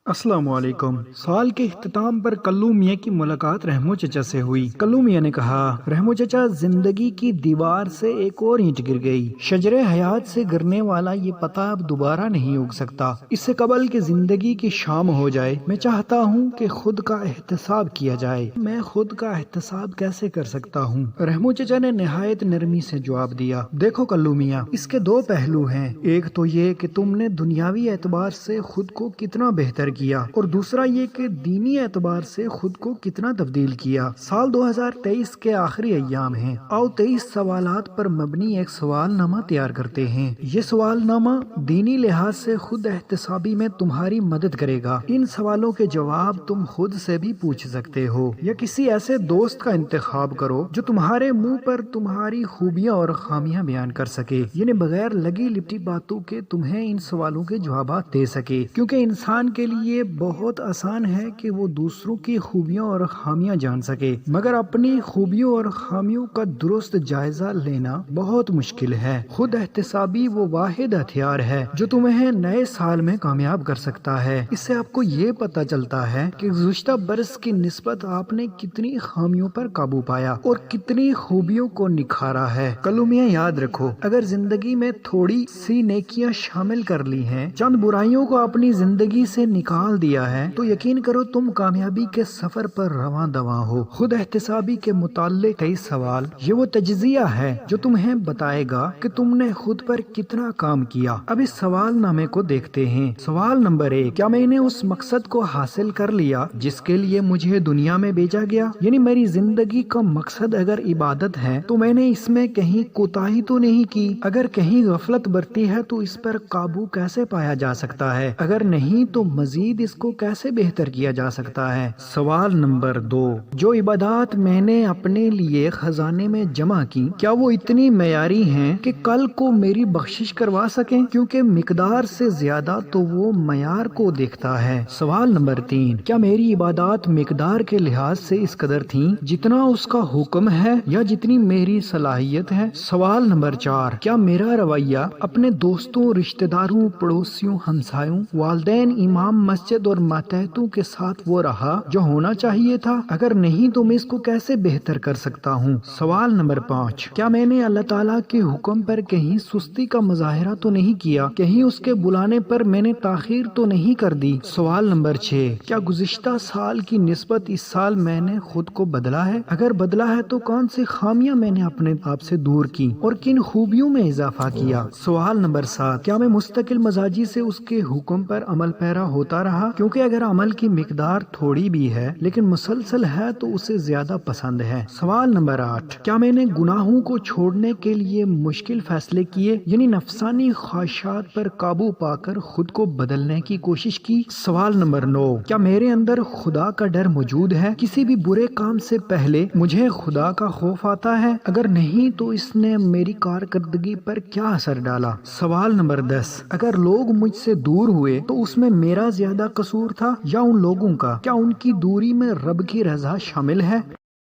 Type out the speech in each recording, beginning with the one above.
السلام علیکم۔ سال کے اختتام پر کلو میاں کی ملاقات رحمو چچا سے ہوئی۔ کلو میاں نے کہا، رحمو چچا، زندگی کی دیوار سے ایک اور اینٹ گر گئی۔ شجر حیات سے گرنے والا یہ پتا اب دوبارہ نہیں اگ سکتا۔ اس سے قبل کہ زندگی کی شام ہو جائے، میں چاہتا ہوں کہ خود کا احتساب کیا جائے۔ میں خود کا احتساب کیسے کر سکتا ہوں؟ رحمو چچا نے نہایت نرمی سے جواب دیا، دیکھو کلو میاں، اس کے دو پہلو ہیں۔ ایک تو یہ کہ تم نے دنیاوی اعتبار سے خود کو کتنا بہتر کیا، اور دوسرا یہ کہ دینی اعتبار سے خود کو کتنا تبدیل کیا۔ سال 2023 کے آخری ایام ہیں۔ آؤ 23 سوالات پر مبنی ایک سوال نامہ تیار کرتے ہیں۔ یہ سوال نامہ دینی لحاظ سے خود احتسابی میں تمہاری مدد کرے گا۔ ان سوالوں کے جواب تم خود سے بھی پوچھ سکتے ہو، یا کسی ایسے دوست کا انتخاب کرو جو تمہارے منہ پر تمہاری خوبیاں اور خامیاں بیان کر سکے، یعنی بغیر لگی لپٹی باتوں کے تمہیں ان سوالوں کے جوابات دے سکے۔ کیونکہ انسان کے لیے بہت آسان ہے کہ وہ دوسروں کی خوبیاں اور خامیاں جان سکے، مگر اپنی خوبیوں اور خامیوں کا درست جائزہ لینا بہت مشکل ہے۔ خود احتسابی وہ واحد ہتھیار ہے جو تمہیں نئے سال میں کامیاب کر سکتا ہے۔ اس سے آپ کو یہ پتہ چلتا ہے کہ گزشتہ برس کی نسبت آپ نے کتنی خامیوں پر قابو پایا اور کتنی خوبیوں کو نکھارا ہے۔ کلو میاں، یاد رکھو، اگر زندگی میں تھوڑی سی نیکیاں شامل کر لی ہیں، چند برائیوں کو اپنی زندگی سے نکال دیا ہے، تو یقین کرو تم کامیابی کے سفر پر رواں دواں ہو۔ خود احتسابی کے متعلق کئی سوال، یہ وہ تجزیہ ہے جو تمہیں بتائے گا کہ تم نے خود پر کتنا کام کیا۔ اب اس سوال نامے کو دیکھتے ہیں۔ سوال نمبر 1، کیا میں نے اس مقصد کو حاصل کر لیا جس کے لیے مجھے دنیا میں بھیجا گیا؟ یعنی میری زندگی کا مقصد اگر عبادت ہے تو میں نے اس میں کہیں کوتاہی تو نہیں کی؟ اگر کہیں غفلت برتی ہے تو اس پر قابو کیسے پایا جا سکتا ہے؟ اگر نہیں تو مزید اس کو کیسے بہتر کیا جا سکتا ہے؟ سوال نمبر 2، جو عبادات میں نے اپنے لیے خزانے میں جمع کی، کیا وہ اتنی معیاری ہیں کہ کل کو میری بخشش کروا سکیں؟ کیونکہ مقدار سے زیادہ تو وہ معیار کو دیکھتا ہے۔ سوال نمبر 3، کیا میری عبادات مقدار کے لحاظ سے اس قدر تھیں جتنا اس کا حکم ہے یا جتنی میری صلاحیت ہے؟ سوال نمبر 4، کیا میرا رویہ اپنے دوستوں، رشتہ داروں، پڑوسیوں، ہمسایوں، والدین، امام مسجد اور ماتحتوں کے ساتھ وہ رہا جو ہونا چاہیے تھا؟ اگر نہیں تو میں اس کو کیسے بہتر کر سکتا ہوں؟ سوال نمبر 5، کیا میں نے اللہ تعالیٰ کے حکم پر کہیں سستی کا مظاہرہ تو نہیں کیا؟ کہیں اس کے بلانے پر میں نے تاخیر تو نہیں کر دی؟ سوال نمبر 6، کیا گزشتہ سال کی نسبت اس سال میں نے خود کو بدلا ہے؟ اگر بدلا ہے تو کون سی خامیاں میں نے اپنے آپ سے دور کی اور کن خوبیوں میں اضافہ کیا؟ سوال نمبر 7، کیا میں مستقل مزاجی سے اس کے حکم پر عمل پیرا ہوتا رہا؟ کیونکہ اگر عمل کی مقدار تھوڑی بھی ہے لیکن مسلسل ہے تو اسے زیادہ پسند ہے۔ سوال نمبر 8، کیا میں نے گناہوں کو چھوڑنے کے لیے مشکل فیصلے کیے، یعنی نفسانی خواہشات پر قابو پا کر خود کو بدلنے کی کوشش کی؟ سوال نمبر 9، کیا میرے اندر خدا کا ڈر موجود ہے؟ کسی بھی برے کام سے پہلے مجھے خدا کا خوف آتا ہے؟ اگر نہیں تو اس نے میری کارکردگی پر کیا اثر ڈالا؟ سوال نمبر 10، اگر لوگ مجھ سے دور ہوئے تو اس میں میرا زیادہ قصور تھا یا ان لوگوں کا؟ کیا ان کی دوری میں رب کی رضا شامل ہے؟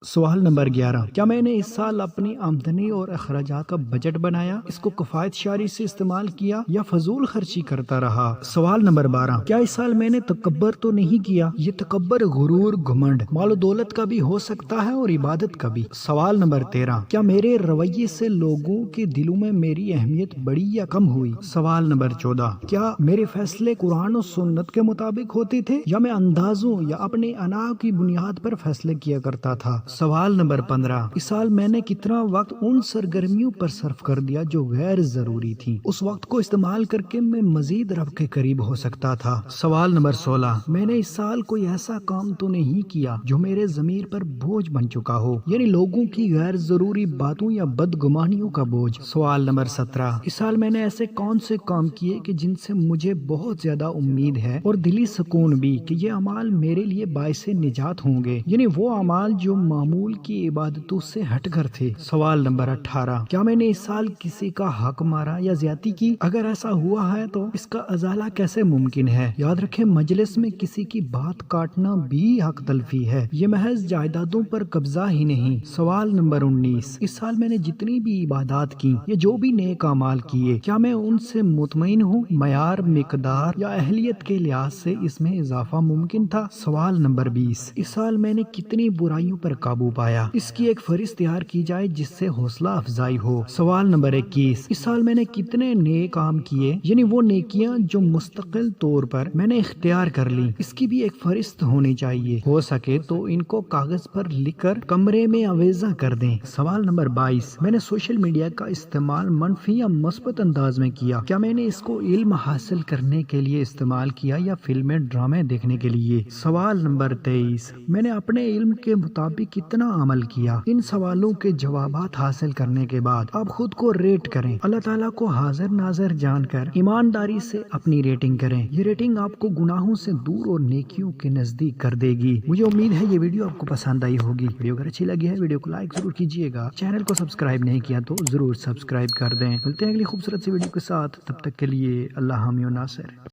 سوال نمبر 11، کیا میں نے اس سال اپنی آمدنی اور اخراجات کا بجٹ بنایا، اس کو کفایت شعاری سے استعمال کیا یا فضول خرچی کرتا رہا؟ سوال نمبر 12، کیا اس سال میں نے تکبر تو نہیں کیا؟ یہ تکبر غرور، گھمنڈ، مال و دولت کا بھی ہو سکتا ہے اور عبادت کا بھی۔ سوال نمبر 13، کیا میرے رویے سے لوگوں کے دلوں میں میری اہمیت بڑی یا کم ہوئی؟ سوال نمبر 14، کیا میرے فیصلے قرآن و سنت کے مطابق ہوتے تھے یا میں اندازوں یا اپنی انا کی بنیاد پر فیصلے کیا کرتا تھا؟ سوال نمبر 15، اس سال میں نے کتنا وقت ان سرگرمیوں پر صرف کر دیا جو غیر ضروری تھی؟ اس وقت کو استعمال کر کے میں مزید رب کے قریب ہو سکتا تھا۔ سوال نمبر 16، میں نے اس سال کوئی ایسا کام تو نہیں کیا جو میرے ضمیر پر بوجھ بن چکا ہو، یعنی لوگوں کی غیر ضروری باتوں یا بدگمانیوں کا بوجھ؟ سوال نمبر 17، اس سال میں نے ایسے کون سے کام کیے کہ جن سے مجھے بہت زیادہ امید ہے اور دلی سکون بھی کہ یہ اعمال میرے لیے باعث نجات ہوں گے، یعنی وہ اعمال جو معمول کی عبادتوں سے ہٹ کر تھے؟ سوال نمبر 18، کیا میں نے اس سال کسی کا حق مارا یا زیادتی کی؟ اگر ایسا ہوا ہے تو اس کا ازالہ کیسے ممکن ہے؟ یاد رکھیں، مجلس میں کسی کی بات کاٹنا بھی حق تلفی ہے، یہ محض جائیدادوں پر قبضہ ہی نہیں۔ سوال نمبر 19، اس سال میں نے جتنی بھی عبادات کی یا جو بھی نیک اعمال کیے، کیا میں ان سے مطمئن ہوں؟ معیار، مقدار یا اہلیت کے لحاظ سے اس میں اضافہ ممکن تھا؟ سوال نمبر 20، اس سال میں نے کتنی برائیوں پر قابو پایا؟ اس کی ایک فہرست تیار کی جائے جس سے حوصلہ افزائی ہو۔ سوال نمبر 21، اس سال میں نے کتنے نیک کام کیے، یعنی وہ نیکیاں جو مستقل طور پر میں نے اختیار کر لی، اس کی بھی ایک فہرست ہونی چاہیے، ہو سکے تو ان کو کاغذ پر لکھ کر کمرے میں آویزاں کر دیں۔ سوال نمبر 22، میں نے سوشل میڈیا کا استعمال منفی یا مثبت انداز میں کیا؟ کیا میں نے اس کو علم حاصل کرنے کے لیے استعمال کیا یا فلمیں، ڈرامے دیکھنے کے لیے؟ سوال نمبر 23، میں نے اپنے علم کے مطابق کتنا عمل کیا؟ ان سوالوں کے جوابات حاصل کرنے کے بعد آپ خود کو ریٹ کریں۔ اللہ تعالیٰ کو حاضر ناظر جان کر ایمانداری سے اپنی ریٹنگ کریں۔ یہ ریٹنگ آپ کو گناہوں سے دور اور نیکیوں کے نزدیک کر دے گی۔ مجھے امید ہے یہ ویڈیو آپ کو پسند آئی ہوگی۔ ویڈیو اگر اچھی لگی ہے ویڈیو کو لائک ضرور کیجیے گا، چینل کو سبسکرائب نہیں کیا تو ضرور سبسکرائب کر دیں۔ ملتے ہیں اگلی خوبصورت سی ویڈیو کے ساتھ، تب تک کے لیے اللہ حامی و ناصر۔